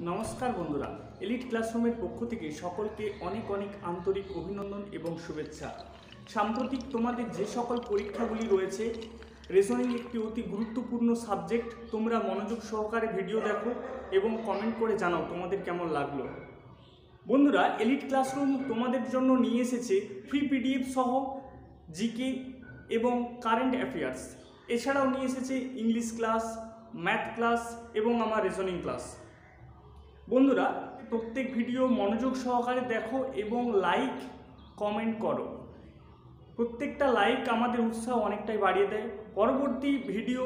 নমস্কার বন্ধুরা, এলিট ক্লাসরুমের পক্ষ থেকে সকলকে অনেক অনেক আন্তরিক অভিনন্দন এবং শুভেচ্ছা। সাম্প্রতিক তোমাদের যে সকল পরীক্ষাগুলি রয়েছে, রিজনিং একটি অতি গুরুত্বপূর্ণ সাবজেক্ট। তোমরা মনোযোগ সহকারে ভিডিও দেখো এবং কমেন্ট করে জানাও তোমাদের কেমন লাগলো। বন্ধুরা, এলিট ক্লাসরুম তোমাদের জন্য নিয়ে এসেছে ফ্রি পিডিএফ সহ জিকে এবং কারেন্ট অ্যাফেয়ার্স। এছাড়াও নিয়ে এসেছে ইংলিশ ক্লাস, ম্যাথ ক্লাস এবং আমার রিজনিং ক্লাস। বন্ধুরা, প্রত্যেক ভিডিও মনোযোগ সহকারে দেখো এবং লাইক কমেন্ট করো। প্রত্যেকটা লাইক আমাদের উৎসাহ অনেকটাই বাড়িয়ে দেয়। পরবর্তী ভিডিও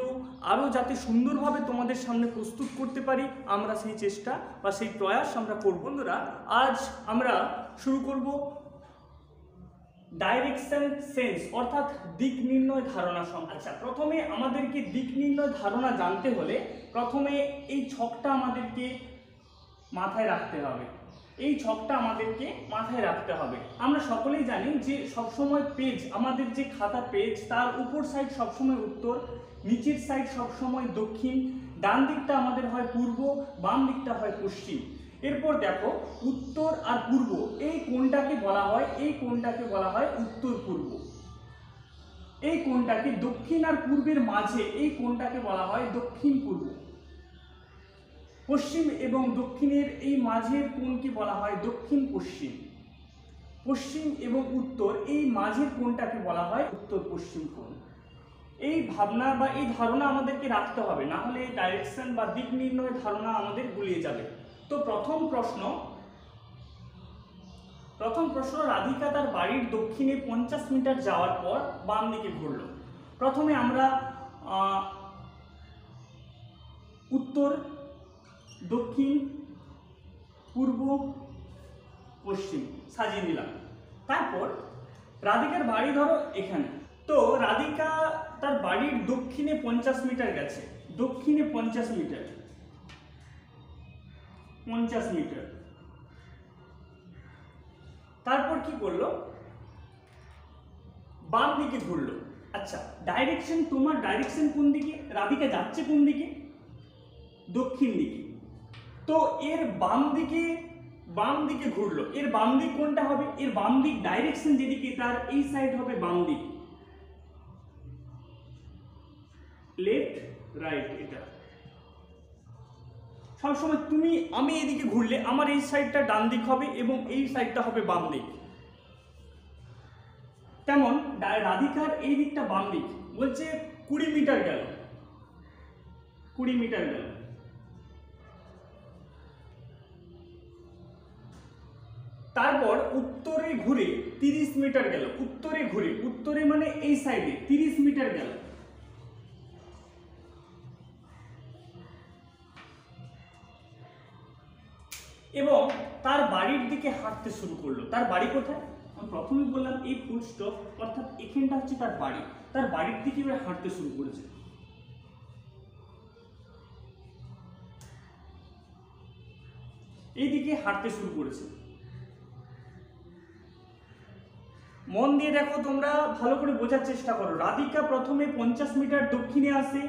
আরও যাতে সুন্দরভাবে তোমাদের সামনে প্রস্তুত করতে পারি, আমরা সেই চেষ্টা বা সেই প্রয়াস আমরা করব। বন্ধুরা, আজ আমরা শুরু করব ডাইরেকশন সেন্স অর্থাৎ দিক নির্ণয় ধারণা সম্পর্কে। আচ্ছা, প্রথমে আমাদেরকে দিক নির্ণয় ধারণা জানতে হলে প্রথমে এই ছকটা আমাদেরকে মাথায় রাখতে হবে। এই ছকটা আমাদেরকে মাথায় রাখতে হবে। আমরা সকলেই জানি যে সবসময় পেজ, আমাদের যে খাতা পেজ, তার উপর সাইড সবসময় উত্তর, নিচের সাইড সবসময় দক্ষিণ, ডান দিকটা আমাদের হয় পূর্ব, বাম দিকটা হয় পশ্চিম। এরপর দেখো, উত্তর আর পূর্ব এই কোণটাকে বলা হয়, উত্তর পূর্ব। এই কোণটাকে দক্ষিণ আর পূর্বের মাঝে এই কোণটাকে বলা হয় দক্ষিণ পূর্ব। পশ্চিম এবং দক্ষিণের এই মাঝের কোণকে বলা হয় দক্ষিণ পশ্চিম। পশ্চিম এবং উত্তর এই মাঝের কোণটাকে বলা হয় উত্তর পশ্চিম কোণ। এই ভাবনা বা এই ধারণা আমাদেরকে রাখতে হবে, না হলে ডাইরেকশন বা দিক নির্ণয় ধারণা আমাদের গুলিয়ে যাবে। তো প্রথম প্রশ্ন, রাধিকা তার বাড়ির দক্ষিণে 50 মিটার যাওয়ার পর বাম দিকে ঘুরল। প্রথমে আমরা উত্তর, দক্ষিণ, পূর্ব, পশ্চিম সাজিয়ে নিলাম। তারপর রাধিকার বাড়ি ধরো এখানে। তো রাধিকা তার বাড়ির দক্ষিণে 50 মিটার গেছে, দক্ষিণে 50 মিটার, তারপর কি করলো, বাম দিকে ঘুরলো। আচ্ছা, ডাইরেকশন, তোমার ডাইরেকশন কোন দিকে, রাধিকা যাচ্ছে কোন দিকে, দক্ষিণ দিকে। তো এর বাম দিকে ঘুরলো। এর বাম দিক কোনটা হবে, এর বাম দিক ডাইরেকশন যেদিকে তার এই সাইড হবে বাম দিক, লেফট রাইট। এটা সবসময় আমি এদিকে ঘুরলে আমার এই সাইডটা ডান দিক হবে এবং এই সাইডটা হবে বাম দিক। তেমন রাধিকার এই দিকটা বাম দিক, বলছে 20 মিটার গেল, 20 মিটার গেল। তারপর উত্তরে ঘুরে 30 মিটার গেল, উত্তরে মানে এই সাইডে 30 মিটার গেল। এবং তার বাড়ির দিকে হাঁটতে শুরু করলো। তার বাড়ি কোথায়, আমি প্রথমে বললাম এই ফুল স্টপ, অর্থাৎ এখানটা হচ্ছে তার বাড়ি। তার বাড়ির দিকে এবার হাঁটতে শুরু করেছে। এইদিকে হাঁটতে শুরু করেছে। মন দিয়ে দেখো, তোমরা ভালো করে বোঝার চেষ্টা করো। রাধিকা প্রথমে 50 মিটার দক্ষিণে আসে,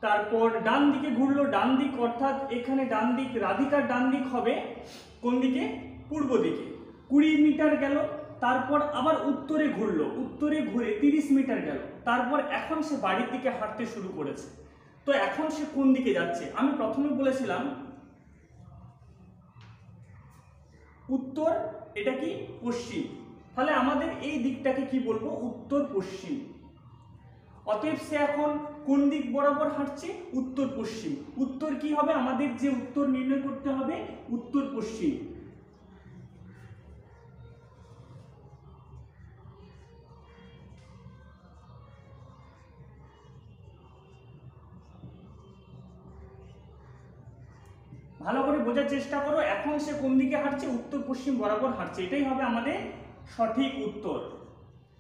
তারপর ডান দিকে ঘুরলো। ডান দিক অর্থাৎ এখানে ডান দিক, রাধিকার ডান দিক হবে কোন দিকে, পূর্ব দিকে। 20 মিটার গেল। তারপর আবার উত্তরে ঘুরলো, উত্তরে ঘুরে 30 মিটার গেল। তারপর এখন সে বাড়ির দিকে হাঁটতে শুরু করেছে। তো এখন সে কোন দিকে যাচ্ছে, আমি প্রথমে বলেছিলাম উত্তর, এটা কি পশ্চিম। তাহলে আমাদের এই দিকটাকে কি বলবো, উত্তর পশ্চিম। অতএব সে এখন কোন দিক বরাবর হাঁটছে, উত্তর পশ্চিম। উত্তর কি হবে, আমাদের যে উত্তর নির্ণয় করতে হবে, উত্তর পশ্চিম। ভালো করে বোঝার চেষ্টা করো। এখন সে কোন দিকে হাঁটছে, উত্তর পশ্চিম বরাবর হাঁটছে। এটাই হবে আমাদের সঠিক উত্তর।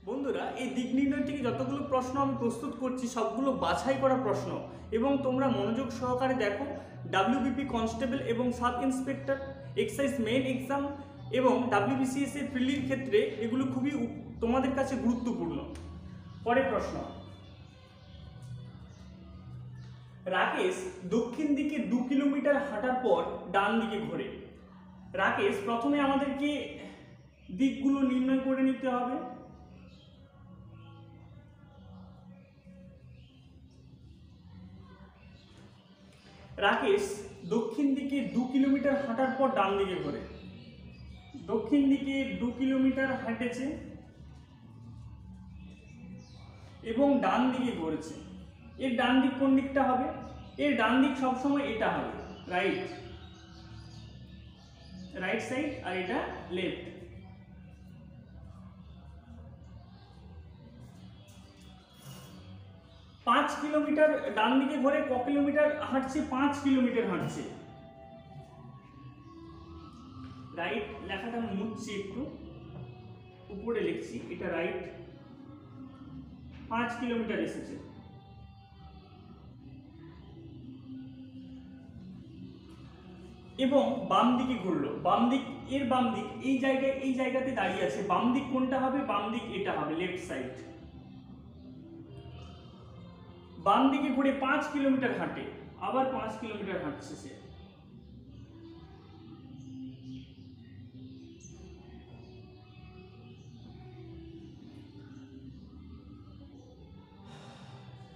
বন্ধুরা, এই দিক নির্ণয় থেকে যতগুলো প্রশ্ন আমি প্রস্তুত করছি সবগুলো বাছাই করা প্রশ্ন, এবং তোমরা মনোযোগ সহকারে দেখো। ডাব্লিউবিপি কনস্টেবল এবং sub inspector, excise main exam এবং ডাব্লিউবিসিএস এর প্রিলির ক্ষেত্রে এগুলো খুবই তোমাদের কাছে গুরুত্বপূর্ণ। পরের প্রশ্ন, রাকেশ দক্ষিণ দিকে 2 কিলোমিটার হাঁটার পর ডান দিকে ঘোরে। রাকেশ, প্রথমে আমাদেরকে দিকগুলো নির্ণয় করে নিতে হবে। রাকেশ দক্ষিণ দিকে 2 কিলোমিটার হাঁটার পর ডান দিকে ঘোরে। দক্ষিণ দিকে 2 কিলোমিটার হাঁটেছে এবং ডান দিকে ঘুরেছে। এর ডান দিক কোন দিকটা হবে? এর ডান দিক সবসময় এটা হবে, রাইট সাইড, আর এটা লেফট। পাঁচ কিলোমিটার ডান দিকে ঘুরে ক কিলোমিটার হাঁটছে? 5 কিলোমিটার হাঁটছে। রাইট লেখাটা আমি মুছছি, একটু উপরে লিখছি, এটা রাইট। 5 কিলোমিটার এসেছে। এবং বাম দিকে ঘুরলো। বাম দিক, এর বাম দিক এই জায়গাতে দাঁড়িয়ে আছে। বাম দিক কোনটা হবে? বাম দিক এটা হবে, লেফট সাইড। বাম দিকে ঘুরে 5 কিলোমিটার হাঁটে, আবার 5 কিলোমিটার হাঁটছে সে।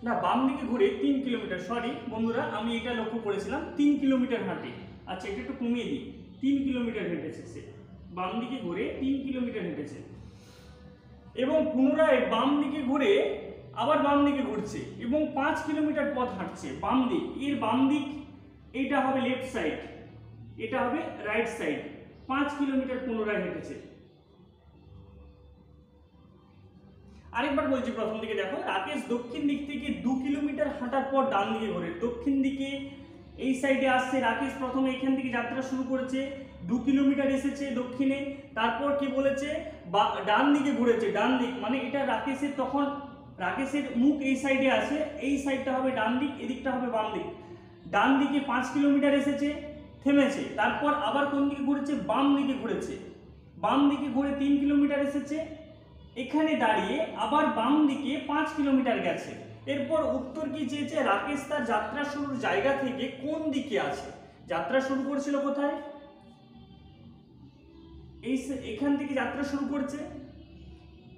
না, বাম দিকে ঘুরে 3 কিলোমিটার, সরি বন্ধুরা, আমি এটা লক্ষ্য করেছিলাম 3 কিলোমিটার হাঁটে। আচ্ছা, এটা একটু কমিয়ে দিই। 3 কিলোমিটার হেঁটেছে সে, বাম দিকে ঘুরে 3 কিলোমিটার হেঁটেছে। এবং পুনরায় বাম দিকে ঘুরে আবার বাম দিকে ঘুরছে এবং 5 কিলোমিটার পথ হাঁটছে বাম দিক। এর বাম দিক এইটা হবে লেফট সাইড, এটা হবে রাইট সাইড। 5 কিলোমিটার পুনরায় হেঁটেছে। আরেকবার বলছি, প্রথম দিকে দেখো। রাকেশ দক্ষিণ দিক থেকে 2 কিলোমিটার হাঁটার পর ডান দিকে ঘোরে। দক্ষিণ দিকে এই সাইডে আসছে রাকেশ, প্রথমে এখান থেকে যাত্রা শুরু করেছে, 2 কিলোমিটার এসেছে দক্ষিণে। তারপর কি বলেছে? ডান দিকে ঘুরেছে। ডান দিক মানে এটা রাকেশের, তখন রাকেশের মুখ এই সাইডে আছে, এই সাইডটা হবে ডান দিক, এদিকটা হবে বাম দিক। ডান দিকে 5 কিলোমিটার এসেছে, থেমেছে। তারপর আবার কোন দিকে ঘুরেছে? বাম দিকে ঘুরেছে। বাম দিকে ঘুরে 3 কিলোমিটার এসেছে, এখানে দাঁড়িয়ে আবার বাম দিকে 5 কিলোমিটার গেছে। এরপর উত্তর কি চেয়েছে? রাকেশ তার যাত্রা শুরুর জায়গা থেকে কোন দিকে আছে? যাত্রা শুরু করেছিল কোথায়? এখান থেকে যাত্রা শুরু করছে।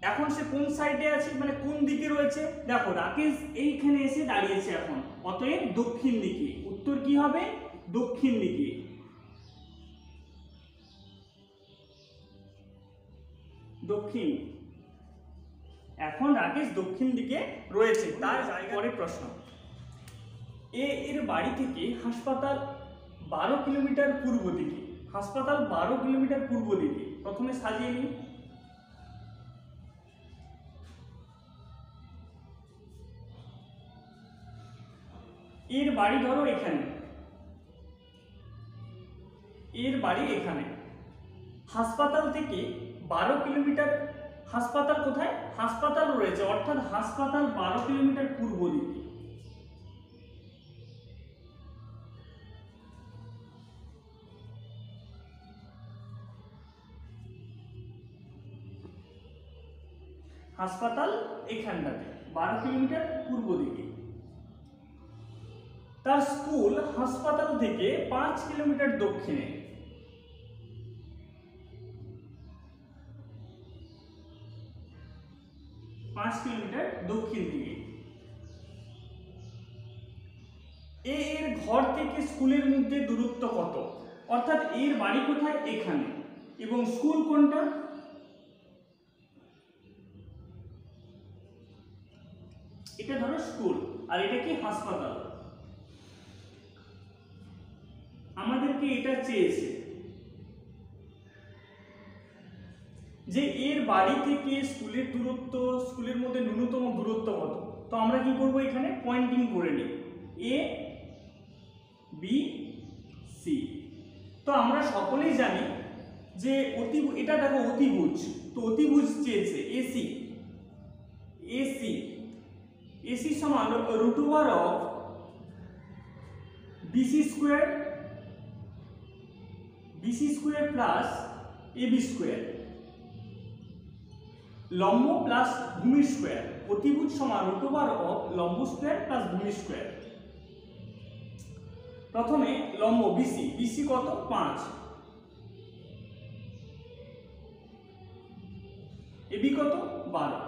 এখন সে কোন সাইডে আছে, মানে কোন দিকে রয়েছে? দেখো, রাকেশ এইখানে এসে দাঁড়িয়েছে এখন, অতএব দক্ষিণ দিকে। উত্তর কি হবে? দক্ষিণ দিকে। দক্ষিণ। এখন রাকেশ দক্ষিণ দিকে রয়েছে। তার পরের প্রশ্ন, এর বাড়ি থেকে হাসপাতাল 12 কিলোমিটার পূর্ব দিকে। হাসপাতাল 12 কিলোমিটার পূর্ব দিকে। প্রথমে সাজিয়ে নিই। এর বাড়ি ধরো এখানে, এর বাড়ি এখানে। হাসপাতাল থেকে 12 কিলোমিটার, হাসপাতাল কোথায়? হাসপাতাল রয়েছে, অর্থাৎ হাসপাতাল 12 কিলোমিটার পূর্ব দিকে। হাসপাতাল এখানটাতে 12 কিলোমিটার পূর্ব দিকে। তার স্কুল হাসপাতাল থেকে 5 কিলোমিটার দক্ষিণে। পাঁচ কিলোমিটার দক্ষিণ দিকে। এর ঘর থেকে স্কুলের মধ্যে দূরত্ব কত? অর্থাৎ এর বাড়ি কোথায়? এখানে। এবং স্কুল কোনটা? এটা ধরো স্কুল, আর এটা কি? হাসপাতাল। আমাদেরকে এটা চেয়েছে যে এর বাড়ি থেকে স্কুলের দূরত্ব, স্কুলের মধ্যে ন্যূনতম দূরত্ব কত। তো আমরা কি করব? এখানে পয়েন্টিং করে নিই, এ বি সি। তো আমরা সকলেই জানি যে এটা দেখো অতিভুজ, তো অতিভুজ চেয়েছে এসি। এসি এসি সমান √ওভার of BC square, BC square plus AB square, লম্ব প্লাস ভূমি স্কোয়ার। অতিভুজ সমান √ওভার অফ লম্ব স্কোয়ার প্লাস ভূমি স্কোয়ার। প্রথমে লম্ব বিসি, বিসি কত 5, এবি কত 12,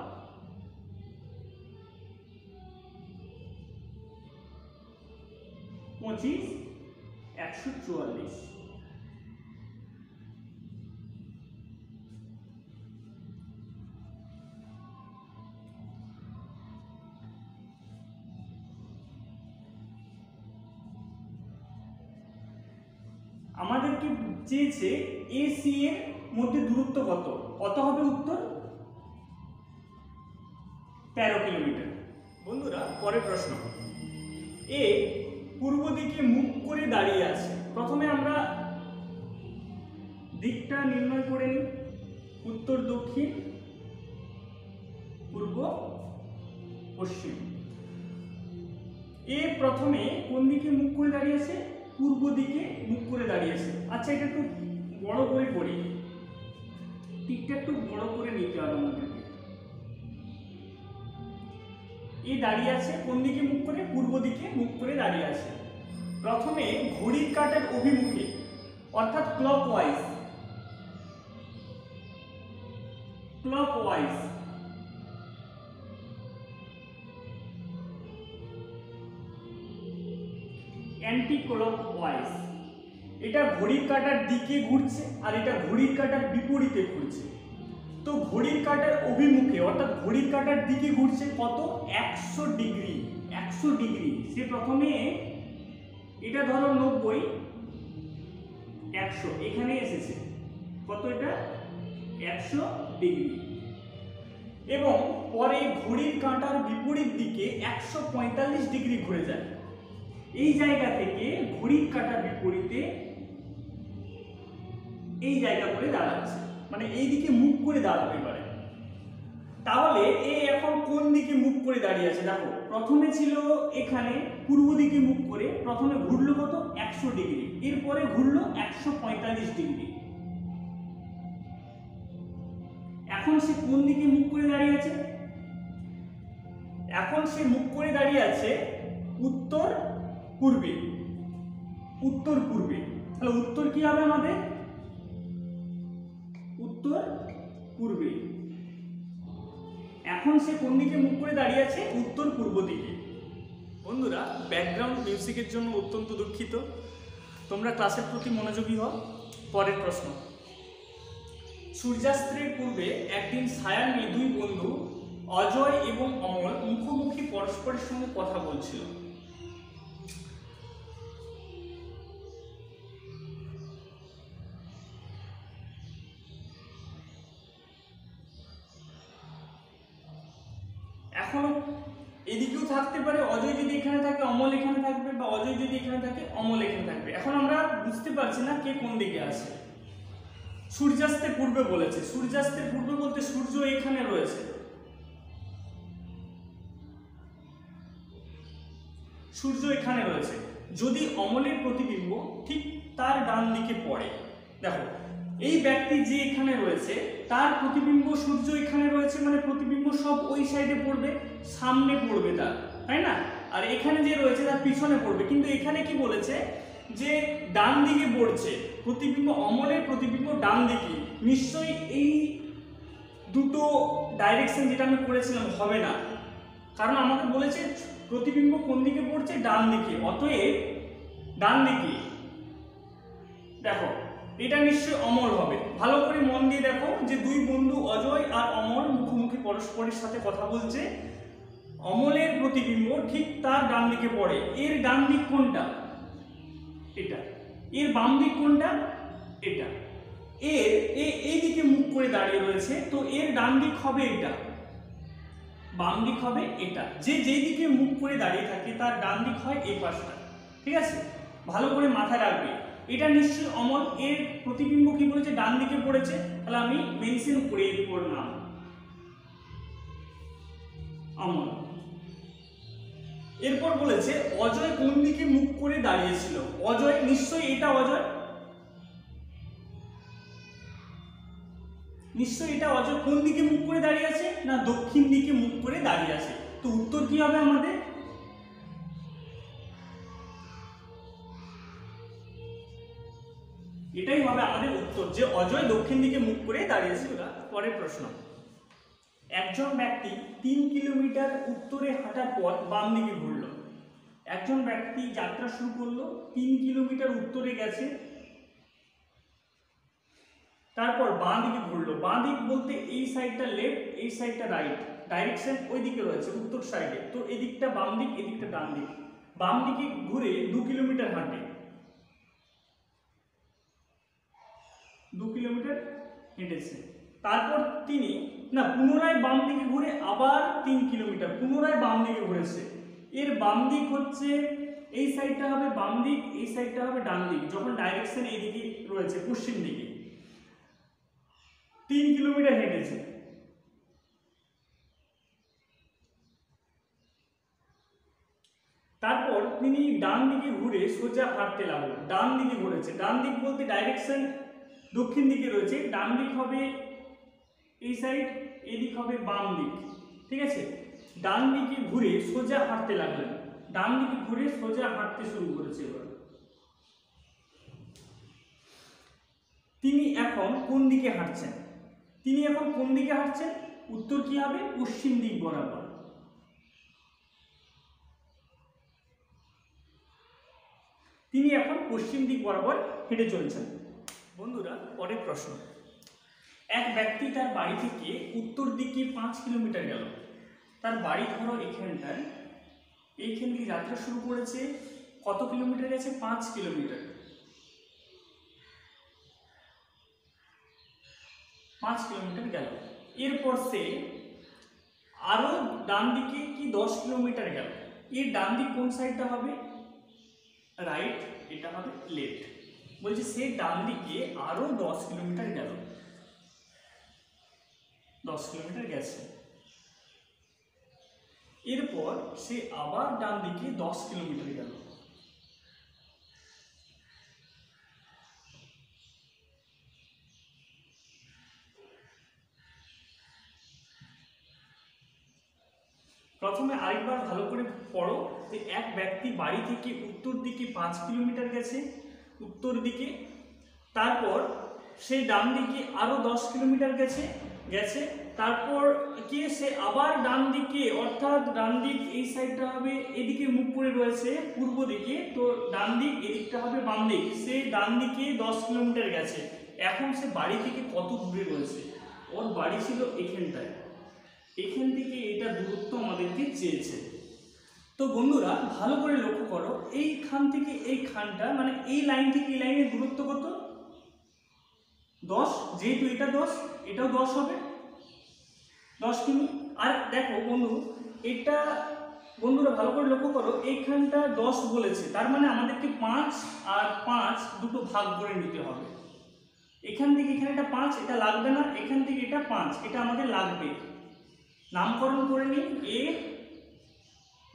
25, 144। আমাদেরকে চেয়েছে এসি এর মধ্যে দূরত্ব কত, কত হবে উত্তর 13 কিলোমিটার। বন্ধুরা পরের প্রশ্ন, এ পূর্ব দিকে মুখ করে দাঁড়িয়ে আছে। প্রথমে আমরা দিকটা নির্ণয় করে নিই, উত্তর দক্ষিণ পূর্ব পশ্চিম। এ প্রথমে কোন দিকে মুখ করে দাঁড়িয়ে আছে, পূর্ব দিকে মুখ করে দাঁড়িয়ে আছে। আচ্ছা এটা একটু বড় করে পড়ি, দিকটা একটু বড় করে নিতে হবে আমাদেরকে। এ দাঁড়িয়ে আছে কোন দিকে মুখ করে, পূর্ব দিকে মুখ করে দাঁড়িয়ে আছে। প্রথমে ঘড়ির কাঁটার অভিমুখে অর্থাৎ ক্লকওয়াইজ, ক্লকওয়াইজ অ্যান্টি ক্লকওয়াইজ, এটা ঘড়ির কাঁটার দিকে ঘুরছে আর এটা ঘড়ির কাঁটার বিপরীতে ঘুরছে। তো ঘড়ির কাঁটার অভিমুখে অর্থাৎ ঘড়ির কাঁটার দিকে ঘুরছে কত 100 ডিগ্রি, 100 ডিগ্রি। সে প্রথমে এটা ধরো 90, 100 এখানে এসেছে কত, এটা 100 ডিগ্রি। এবং পরে ঘড়ির কাঁটার বিপরীত দিকে 145 ডিগ্রি ঘুরে যায়। এই জায়গা থেকে ঘড়ির কাঁটার বিপরীতে এই জায়গা করে দাঁড়াচ্ছে, মানে এই দিকে মুখ করে দাঁড়াতে পারে। তাহলে এ এখন কোন দিকে মুখ করে দাঁড়িয়ে আছে, দেখো প্রথমে ছিল এখানে পূর্ব দিকে মুখ করে, প্রথমে ঘুরলো কত 100 ডিগ্রি, এরপরে ঘুরলো 145 ডিগ্রি। এখন সে কোন দিকে মুখ করে দাঁড়িয়ে আছে, এখন সে মুখ করে দাঁড়িয়ে আছে উত্তর পূর্বে, উত্তর পূর্বে। তাহলে উত্তর কি হবে আমাদের, উত্তর পূর্বে। এখন সে কোন দিকে মুখ করে দাঁড়িয়ে আছে, উত্তর পূর্ব দিকে। বন্ধুরা ব্যাকগ্রাউন্ড মিউজিকের জন্য অত্যন্ত দুঃখিত, তোমরা ক্লাসের প্রতি মনোযোগী হও। পরের প্রশ্ন, সূর্যাস্তের পূর্বে একদিন ছায়া নিয়ে দুই বন্ধু অজয় এবং অমল মুখোমুখি পরস্পরের সঙ্গে কথা বলছিল। এখনো এদিকেও থাকতে পারে, অজয় যদি এখানে থাকে অমল এখানে থাকবে, বা অজয় যদি এখানে থাকে অমল এখানে থাকবে। এখন আমরা বুঝতে পারছি না কে কোন দিকে আছে। সূর্যাস্তের পূর্বে বলেছে, সূর্যাস্তের পূর্বে বলতে সূর্য এখানে রয়েছে, সূর্য এখানে রয়েছে। যদি অমলের প্রতিবিম্ব ঠিক তার ডান দিকে পড়ে, দেখো এই ব্যক্তি যে এখানে রয়েছে তার প্রতিবিম্ব সূর্য এখানে রয়েছে, মানে প্রতিবিম্ব সব ওই সাইডে পড়বে, সামনে পড়বে তার, তাই না? আর এখানে যে রয়েছে তার পিছনে পড়বে। কিন্তু এখানে কি বলেছে যে ডান দিকে পড়ছে প্রতিবিম্ব, অমলের প্রতিবিম্ব ডান দিকে। নিশ্চয়ই এই দুটো ডাইরেকশন যেটা আমি করেছিলাম হবে না, কারণ আমাকে বলেছে প্রতিবিম্ব কোন দিকে পড়ছে, ডান দিকে। অতএব ডান দিকে, দেখো এটা নিশ্চয়ই অমল হবে। ভালো করে মন দিয়ে দেখো যে দুই বন্ধু অজয় আর অমল মুখোমুখি পরস্পরের সাথে কথা বলছে। অমলের প্রতিবিম্ব ঠিক তার ডান দিকে পড়ে। এর ডান দিক কোনটা, এটা। এর বাম দিক কোনটা, এটা। এর এই দিকে মুখ করে দাঁড়িয়ে রয়েছে, তো এর ডান দিক হবে এটা, বাম দিক হবে এটা। যে যেই দিকে মুখ করে দাঁড়িয়ে থাকে তার ডান দিক হয় এই পাশটা, ঠিক আছে? ভালো করে মাথায় রাখবে, এটা নিশ্চয়ই অমল। এর প্রতিবিম্ব কি বলেছে, ডান দিকে পড়েছে, তাহলে আমি মেনশন করে এরপর নাম অমল। এরপর বলেছে অজয় কোন দিকে মুখ করে দাঁড়িয়েছিল। অজয় নিশ্চয়ই এটা, অজয় নিশ্চয়ই এটা। অজয় কোন দিকে মুখ করে দাঁড়িয়ে আছে না, দক্ষিণ দিকে মুখ করে দাঁড়িয়ে আছে। তো উত্তর কি হবে আমাদের, এটাই হবে আমাদের উত্তর, যে অজয় দক্ষিণ দিকে মুখ করে দাঁড়িয়েছিল। পরের প্রশ্ন, একজন ব্যক্তি 3 কিলোমিটার উত্তরে হাঁটার পর বাম দিকে ঘুরল। একজন ব্যক্তি যাত্রা শুরু করলো, 3 কিলোমিটার উত্তরে গেছে, তারপর বাঁ দিকে ঘুরলো। বাঁ দিক বলতে এই সাইডটা লেফট, এই সাইডটা রাইট, ডাইরেকশন ওই দিকে রয়েছে উত্তর সাইডে, তো এদিকটা বাম দিক, এদিকটা ডান দিক। বাম দিকে ঘুরে 2 কিলোমিটার হাঁটে, 2 কিলোমিটার হেঁটেছে। তারপর তিনি পুনরায় বাম দিকে ঘুরে আবার 3 কিলোমিটার পুনরায় বাম দিকে ঘুরেছে। এর বাম দিক হচ্ছে এই সাইডটা হবে বাম দিক, এই সাইডটা হবে ডান দিক, যখন ডাইরেকশন এইদিকে রয়েছে পশ্চিম দিকে। 3 কিলোমিটার হেঁটেছে। তারপর তিনি ডান দিকে ঘুরে সোজা হাঁটতে লাগলেন। ডান দিকে ঘুরেছে, ডান দিক বলতে ডাইরেকশন দক্ষিণ দিকে রয়েছে, ডান দিক হবে এই সাইড, এদিক হবে বাম দিক, ঠিক আছে। ডান দিকে ঘুরে সোজা হাঁটতে লাগলেন, ডান দিকে ঘুরে সোজা হাঁটতে শুরু করেছে। এবার তিনি এখন কোন দিকে হাঁটছেন? তিনি এখন কোন দিকে হাঁটছেন? উত্তর কি হবে? পশ্চিম দিক বরাবর। তিনি এখন পশ্চিম দিক বরাবর হেঁটে চলছেন। বন্ধুরা, পরের প্রশ্ন, এক ব্যক্তি তার বাড়ি থেকে উত্তর দিকে 5 কিলোমিটার গেল। তার বাড়ি ধরো এখানটায়, এইখান থেকে যাত্রা শুরু করেছে, কত কিলোমিটার গেছে? 5 কিলোমিটার। 5 কিলোমিটার গেল। এরপর সে আরো ডান দিকে কি 10 কিলোমিটার গেল। এর ডান দিক কোন সাইডটা হবে? রাইট, এটা হবে লেফট। বলছে সে ডান দিকে আরো 10 কিলোমিটার গেল, 10 কিলোমিটার গেছে। এরপর সে আবার ডান দিকে 10 কিলোমিটার গেল। প্রথমে আরেকবার ভালো করে পড়ো, যে এক ব্যক্তি বাড়ি থেকে উত্তর দিকে 5 কিলোমিটার গেছে, উত্তর দিকে। তারপর সে ডান দিকে আরো 10 কিলোমিটার গেছে। তারপর কি সে আবার ডান দিকে, অর্থাৎ ডান দিক এই সাইডটা হবে এদিকে মুখ করে রয়েছে পূর্ব দিকে, তো ডান দিক এদিকটা হবে বাম দিক। সে ডান দিকে 10 কিলোমিটার গেছে। এখন সে বাড়ি থেকে কত দূরে রয়েছে? ওর বাড়ি ছিল এখানটায়, এখান থেকে এটা দূরত্ব আমাদেরকে চেয়েছে। তো বন্ধুরা ভালো করে লক্ষ্য করো, এইখান থেকে এই খানটা, মানে এই লাইন থেকে এই লাইনের দূরত্ব কত? 10। যেহেতু এটা 10, এটাও 10 হবে, 10 কিমি। আর দেখো বন্ধু, এটা বন্ধুরা ভালো করে লক্ষ্য করো, এইখানটা 10 বলেছে, তার মানে আমাদেরকে 5 আর 5 দুটো ভাগ করে নিতে হবে। এখান থেকে এখানে এটা 5, এটা লাগবে না, এখান থেকে এটা 5, এটা আমাদের লাগবে। নামকরণ করে নিই, এ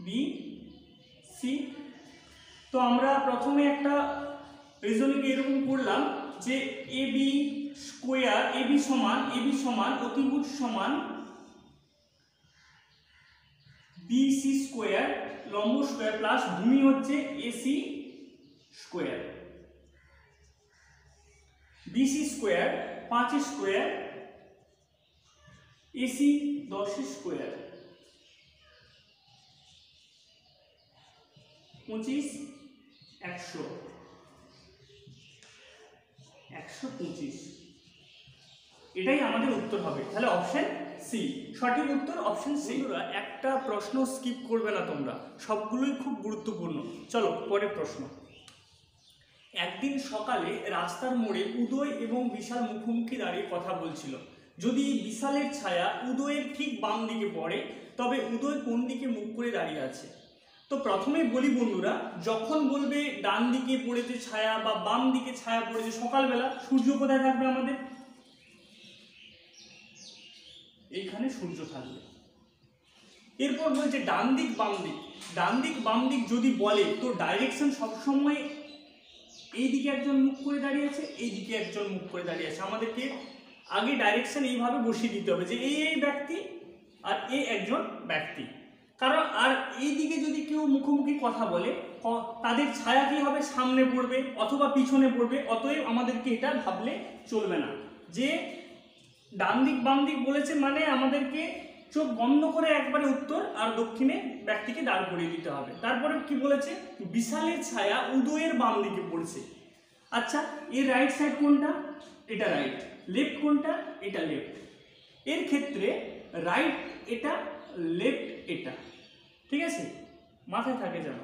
বি সি। তো আমরা প্রথমে একটা রিজনিং এরকম করলাম যে A B square, A B সমান অতিভুজ সমান বিসি স্কোয়ার, লম্ব স্কোয়ার প্লাস ভূমি হচ্ছে AC square. BC square 5 square, AC 10 square, 25, 100, 125। এটাই আমাদের উত্তর হবে। তাহলে অপশন সি সঠিক উত্তর, অপশন সি। একটা প্রশ্ন স্কিপ করবে না তোমরা, সবগুলোই খুব গুরুত্বপূর্ণ। চলো পরের প্রশ্ন। একদিন সকালে রাস্তার মোড়ে উদয় এবং বিশাল মুখোমুখি দাঁড়িয়ে কথা বলছিল। যদি বিশালের ছায়া উদয়ের ঠিক বাম দিকে পড়ে, তবে উদয় কোন দিকে মুখ করে দাঁড়িয়ে আছে? তো প্রথমেই বলি বন্ধুরা, যখন বলবে ডান দিকে পড়েছে ছায়া বা বাম দিকে ছায়া পড়েছে, সকালবেলা সূর্য কোথায় থাকবে? আমাদের এইখানে সূর্য থাকবে। এরপর বলছে ডান দিক বাম দিক। ডান দিক বাম দিক যদি বলে, তো ডাইরেকশন সবসময় এই দিকে একজন মুখ করে দাঁড়িয়ে আছে, এই দিকে একজন মুখ করে দাঁড়িয়ে আছে। আমাদেরকে আগে ডাইরেকশন এইভাবে বসিয়ে দিতে হবে যে এই ব্যক্তি আর এই একজন ব্যক্তি। কারণ আর এই দিকে যদি কেউ মুখোমুখি কথা বলে তাদের ছায়া কি হবে, সামনে পড়বে অথবা পিছনে পড়বে। অতএব আমাদেরকে এটা ভাবলে চলবে না যে ডান দিক বাম দিক বলেছে মানে আমাদেরকে চোখ বন্ধ করে একবারে উত্তর আর দক্ষিণে ব্যক্তিকে দাঁড় করিয়ে দিতে হবে। তারপরে কি বলেছে, বিশালের ছায়া উদয়ের বাম দিকে পড়ছে। আচ্ছা, এর রাইট সাইড কোনটা? এটা রাইট। লেফট কোনটা? এটা লেফট। এর ক্ষেত্রে রাইট এটা, লেফট এটা, ঠিক আছে, মাথায় থাকে যেন।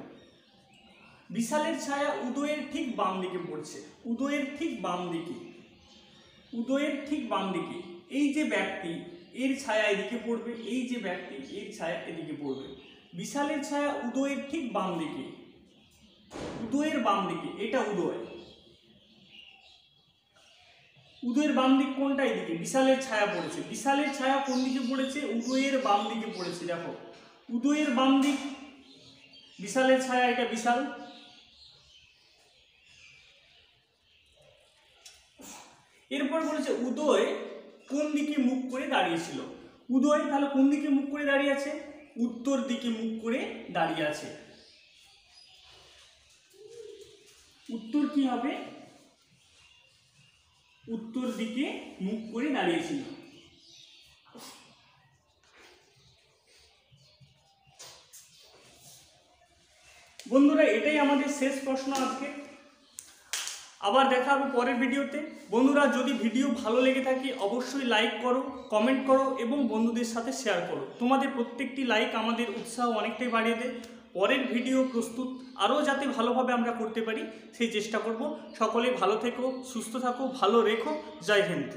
বিশালের ছায়া উদয়ের ঠিক বাম দিকে পড়ছে, উদয়ের ঠিক বাম দিকে, উদয়ের ঠিক বাম দিকে। এই যে ব্যক্তি এর ছায়া এদিকে পড়বে, এই যে ব্যক্তি এর ছায়া এদিকে পড়বে। বিশালের ছায়া উদয়ের ঠিক বাম দিকে, উদয়ের বাম দিকে, এটা উদয়। উদয়ের বাম দিক কোনটা? এদিকে বিশালের ছায়া পড়েছে। বিশালের ছায়া কোন দিকে পড়েছে? উদয়ের বাম দিকে পড়েছে। দেখো উদয়ের বাম দিক, বিশালের ছায়া, এটা বিশাল। এরপর বলেছে উদয় কোন দিকে মুখ করে দাঁড়িয়েছিল। উদয় তাহলে কোন দিকে মুখ করে দাঁড়িয়ে আছে? উত্তর দিকে মুখ করে দাঁড়িয়ে আছে। উত্তর কি হবে? উত্তর দিকে মুখ করে দাঁড়িয়েছিল। বন্ধুরা, এটাই আমাদের শেষ প্রশ্ন আজকে। আবার দেখা হবে পরের ভিডিওতে। বন্ধুরা, যদি ভিডিও ভালো লেগে থাকে অবশ্যই লাইক করো, কমেন্ট করো এবং বন্ধুদের সাথে শেয়ার করো। তোমাদের প্রত্যেকটি লাইক আমাদের উৎসাহ অনেকটাই বাড়িয়ে দেয়। পরের ভিডিও প্রস্তুত আরও যাতে ভালোভাবে আমরা করতে পারি সেই চেষ্টা করব। সকলে ভালো থেকো, সুস্থ থাকো, ভালো রেখো। জয় হিন্দ।